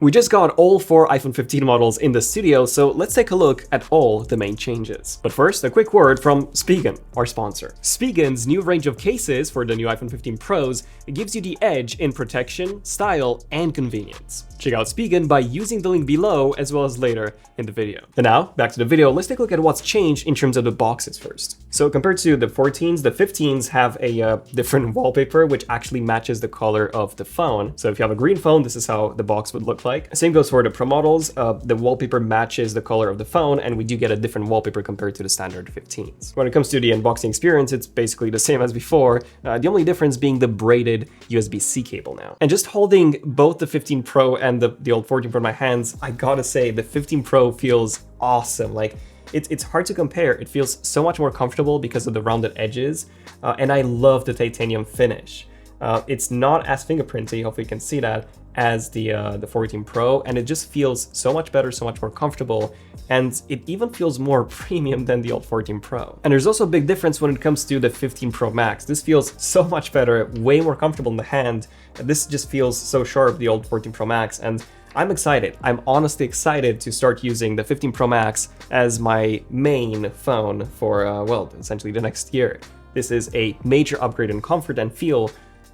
We just got all 4 iPhone 15 models in the studio, so let's take a look at all the main changes. But first, a quick word from Spigen, our sponsor. Spigen's new range of cases for the new iPhone 15 Pros gives you the edge in protection, style, and convenience. Check out Spigen by using the link below as well as later in the video. And now, back to the video, let's take a look at what's changed in terms of the boxes first. So compared to the 14s, the 15s have a different wallpaper which actually matches the color of the phone. So if you have a green phone, this is how the box would look like. Same goes for the Pro models. The wallpaper matches the color of the phone, and we do get a different wallpaper compared to the standard 15s. When it comes to the unboxing experience, it's basically the same as before, the only difference being the braided USB-C cable now. And just holding both the 15 Pro and the old 14 Pro in my hands, I gotta say, the 15 Pro feels awesome. Like, it's hard to compare. It feels so much more comfortable because of the rounded edges, and I love the titanium finish. It's not as fingerprinty, hopefully you can see that, as the 14 Pro, and it just feels so much better, so much more comfortable, and it even feels more premium than the old 14 Pro. And there's also a big difference when it comes to the 15 Pro Max. This feels so much better, way more comfortable in the hand. This just feels so sharp, the old 14 Pro Max, and I'm excited. I'm honestly excited to start using the 15 Pro Max as my main phone for, well, essentially the next year. This is a major upgrade in comfort and feel,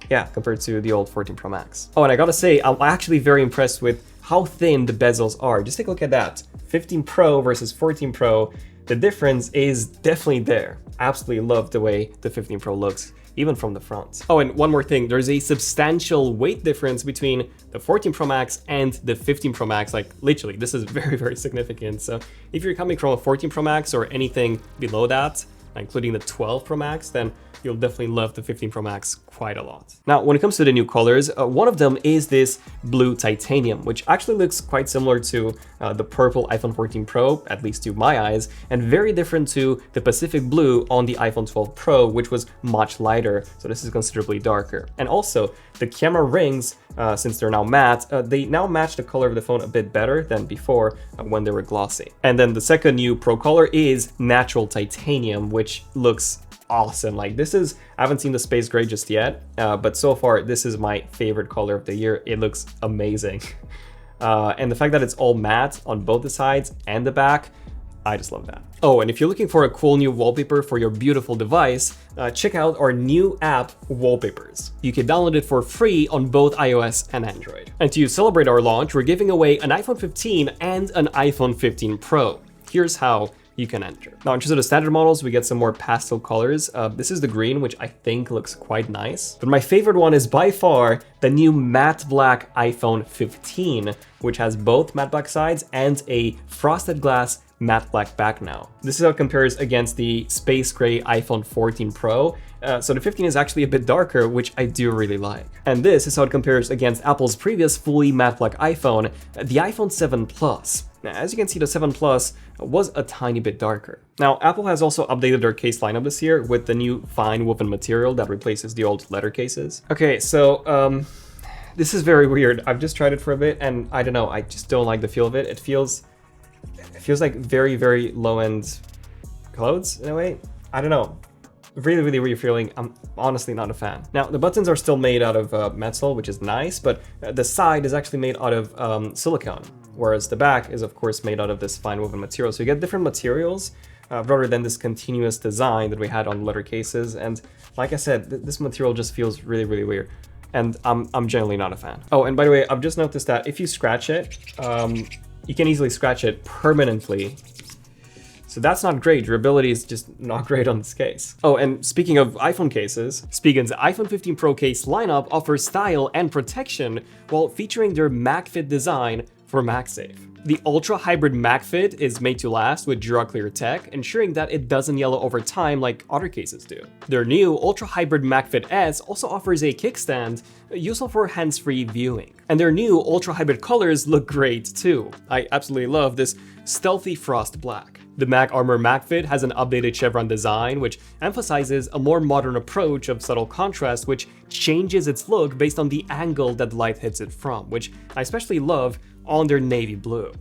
yeah, compared to the old 14 Pro Max. Oh, and I gotta say, I'm actually very impressed with how thin the bezels are. Just take a look at that. 15 Pro versus 14 Pro. The difference is definitely there. Absolutely love the way the 15 Pro looks, even from the front. Oh, and one more thing, there's a substantial weight difference between the 14 Pro Max and the 15 Pro Max. Like, literally, this is very, very significant. So if you're coming from a 14 Pro Max or anything below that, including the 12 Pro Max, then you'll definitely love the 15 Pro Max quite a lot. Now, when it comes to the new colors, one of them is this blue titanium, which actually looks quite similar to the purple iPhone 14 Pro, at least to my eyes, and very different to the Pacific blue on the iPhone 12 Pro, which was much lighter. So this is considerably darker. And also, the camera rings, since they're now matte, they now match the color of the phone a bit better than before when they were glossy. And then the second new Pro color is natural titanium, which looks awesome. Like, this is, I haven't seen the space gray just yet, but so far this is my favorite color of the year. It looks amazing. And the fact that it's all matte on both the sides and the back, I just love that. Oh, and if you're looking for a cool new wallpaper for your beautiful device, check out our new app, Wallpapers. You can download it for free on both iOS and Android. And to celebrate our launch, we're giving away an iPhone 15 and an iPhone 15 Pro. Here's how you can enter. Now, in terms of the standard models, we get some more pastel colors. This is the green, which I think looks quite nice. But my favorite one is by far the new matte black iPhone 15, which has both matte black sides and a frosted glass matte black back now. This is how it compares against the space gray iPhone 14 Pro. So the 15 is actually a bit darker, which I do really like. And this is how it compares against Apple's previous fully matte black iPhone, the iPhone 7 Plus. Now, as you can see, the 7 Plus was a tiny bit darker. Now, Apple has also updated their case lineup this year with the new fine woven material that replaces the old leather cases. Okay, so this is very weird. I've just tried it for a bit, and I don't know, I just don't like the feel of it. It feels like very, very low-end clothes in a way. I don't know. Really, really, really feeling. I'm honestly not a fan. Now, the buttons are still made out of metal, which is nice, but the side is actually made out of silicone, whereas the back is, of course, made out of this fine woven material. So you get different materials rather than this continuous design that we had on leather cases. And like I said, this material just feels really, really weird. And I'm generally not a fan. Oh, and by the way, I've just noticed that if you scratch it, you can easily scratch it permanently. So that's not great. Durability is just not great on this case. Oh, and speaking of iPhone cases, Spigen's iPhone 15 Pro case lineup offers style and protection while featuring their MagFit design for MagSafe. The Ultra Hybrid MagFit is made to last with DuraClear tech, ensuring that it doesn't yellow over time like other cases do. Their new Ultra Hybrid MagFit S also offers a kickstand, useful for hands-free viewing. And their new Ultra Hybrid colors look great too. I absolutely love this Stealthy Frost Black. The Mag Armor MagFit has an updated chevron design, which emphasizes a more modern approach of subtle contrast, which changes its look based on the angle that the light hits it from, which I especially love on their navy blue.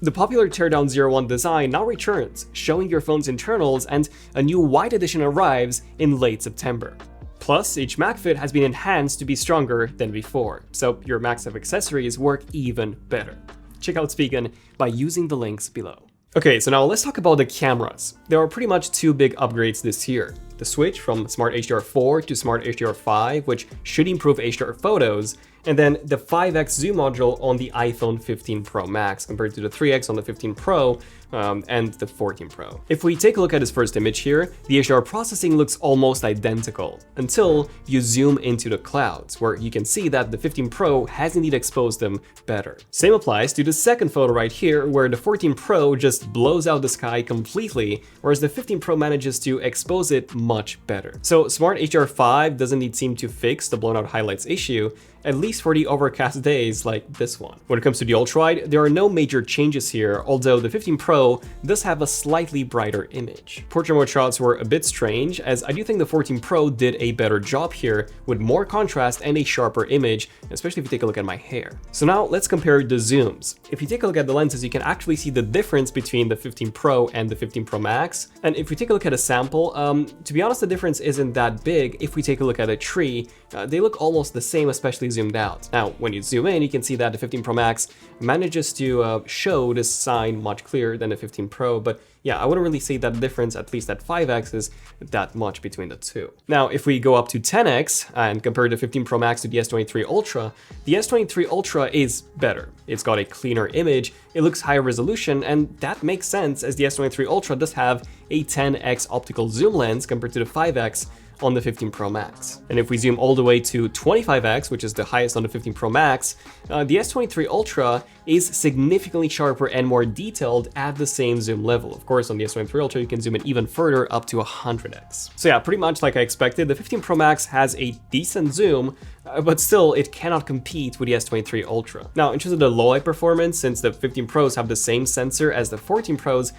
The popular Teardown 01 design now returns, showing your phone's internals, and a new white edition arrives in late September. Plus, each MagFit has been enhanced to be stronger than before, so your MagSafe accessories work even better. Check out Spigen by using the links below. Okay, so now let's talk about the cameras. There are pretty much two big upgrades this year. The switch from Smart HDR4 to Smart HDR5, which should improve HDR photos, and then the 5x zoom module on the iPhone 15 Pro Max compared to the 3x on the 15 Pro and the 14 Pro. If we take a look at this first image here, the HDR processing looks almost identical until you zoom into the clouds, where you can see that the 15 Pro has indeed exposed them better. Same applies to the second photo right here, where the 14 Pro just blows out the sky completely, whereas the 15 Pro manages to expose it much better. So Smart HDR5 doesn't indeed seem to fix the blown out highlights issue, at least for the overcast days like this one. When it comes to the ultra-wide, there are no major changes here, although the 15 Pro does have a slightly brighter image. Portrait mode shots were a bit strange, as I do think the 14 Pro did a better job here with more contrast and a sharper image, especially if you take a look at my hair. So now let's compare the zooms. If you take a look at the lenses, you can actually see the difference between the 15 Pro and the 15 Pro Max. And if we take a look at a sample, to be honest, the difference isn't that big. If we take a look at a tree, they look almost the same, especially zoomed out. Now, when you zoom in, you can see that the 15 Pro Max manages to show this sign much clearer than the 15 Pro, but yeah, I wouldn't really say that the difference, at least at 5x, is that much between the two. Now, if we go up to 10x and compare the 15 Pro Max to the S23 Ultra, the S23 Ultra is better. It's got a cleaner image, it looks higher resolution, and that makes sense as the S23 Ultra does have a 10x optical zoom lens compared to the 5x on the 15 Pro Max. And if we zoom all the way to 25x, which is the highest on the 15 Pro Max, the S23 Ultra is significantly sharper and more detailed at the same zoom level. Of course, on the S23 Ultra, you can zoom in even further up to 100x. So yeah, pretty much like I expected, the 15 Pro Max has a decent zoom, but still it cannot compete with the S23 Ultra. Now, in terms of the low light performance, since the 15 Pros have the same sensor as the 14 Pros,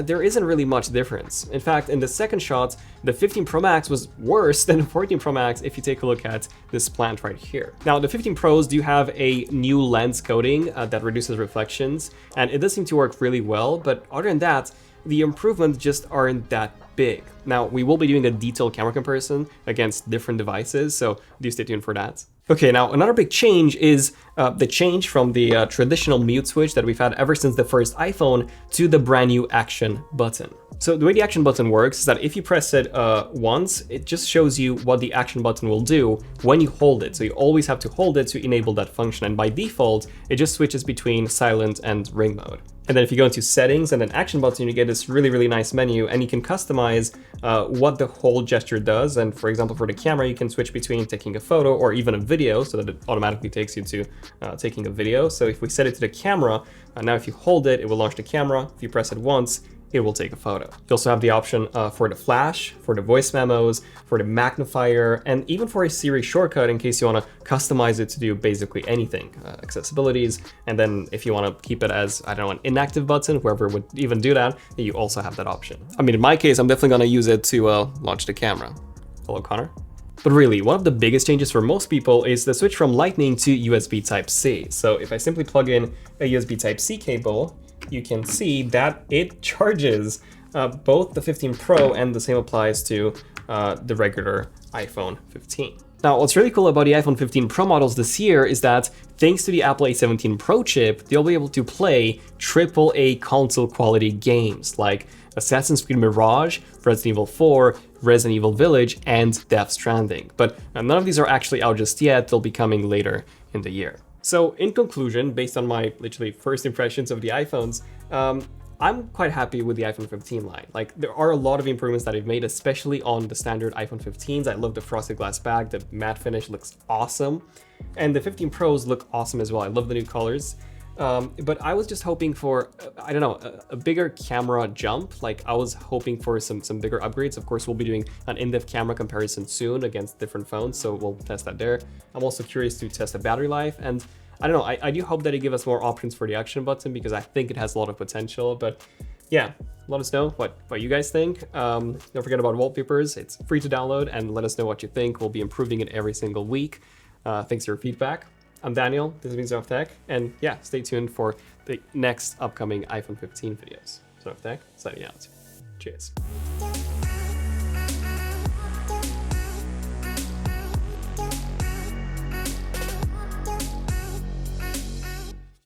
there isn't really much difference. In fact, in the second shot, the 15 Pro Max was worse than the 14 Pro Max if you take a look at this plant right here. Now, the 15 Pros do have a new lens coating that reduces reflections, and it does seem to work really well, but other than that, the improvements just aren't that big. Now, we will be doing a detailed camera comparison against different devices, so do stay tuned for that. Okay, now another big change is the change from the traditional mute switch that we've had ever since the first iPhone to the brand new action button. So the way the action button works is that if you press it once, it just shows you what the action button will do when you hold it. So you always have to hold it to enable that function. And by default, it just switches between silent and ring mode. And then if you go into settings and then action button, you get this really, really nice menu, and you can customize what the hold gesture does. And for example, for the camera, you can switch between taking a photo or even a video, so that it automatically takes you to taking a video. So if we set it to the camera, now if you hold it, it will launch the camera. If you press it once, it will take a photo. You also have the option for the flash, for the voice memos, for the magnifier, and even for a Siri shortcut in case you want to customize it to do basically anything, accessibilities. And then if you want to keep it as, I don't know, an inactive button, whoever would even do that, you also have that option. I mean, in my case, I'm definitely going to use it to launch the camera. Hello, Connor. But really, one of the biggest changes for most people is the switch from Lightning to USB Type-C. So if I simply plug in a USB Type-C cable, you can see that it charges both the 15 Pro, and the same applies to the regular iPhone 15. Now, what's really cool about the iPhone 15 Pro models this year is that thanks to the Apple A17 Pro chip, they'll be able to play AAA console quality games like Assassin's Creed Mirage, Resident Evil 4, Resident Evil Village, and Death Stranding. But none of these are actually out just yet, they'll be coming later in the year. So in conclusion, based on my literally first impressions of the iPhones, I'm quite happy with the iPhone 15 line. Like, there are a lot of improvements that I've made, especially on the standard iPhone 15s. I love the frosted glass back, the matte finish looks awesome. And the 15 Pros look awesome as well. I love the new colors. But I was just hoping for, I don't know, a bigger camera jump. Like, I was hoping for some bigger upgrades. Of course, we'll be doing an in-depth camera comparison soon against different phones, so we'll test that there. I'm also curious to test the battery life, and I don't know, I do hope that it gives us more options for the action button, because I think it has a lot of potential. But yeah, let us know what you guys think. Don't forget about wallpapers. It's free to download, and let us know what you think. We'll be improving it every single week. Thanks for your feedback. I'm Daniel, this has been ZONEofTECH, and yeah, stay tuned for the next upcoming iPhone 15 videos. ZONEofTECH, signing out. Cheers.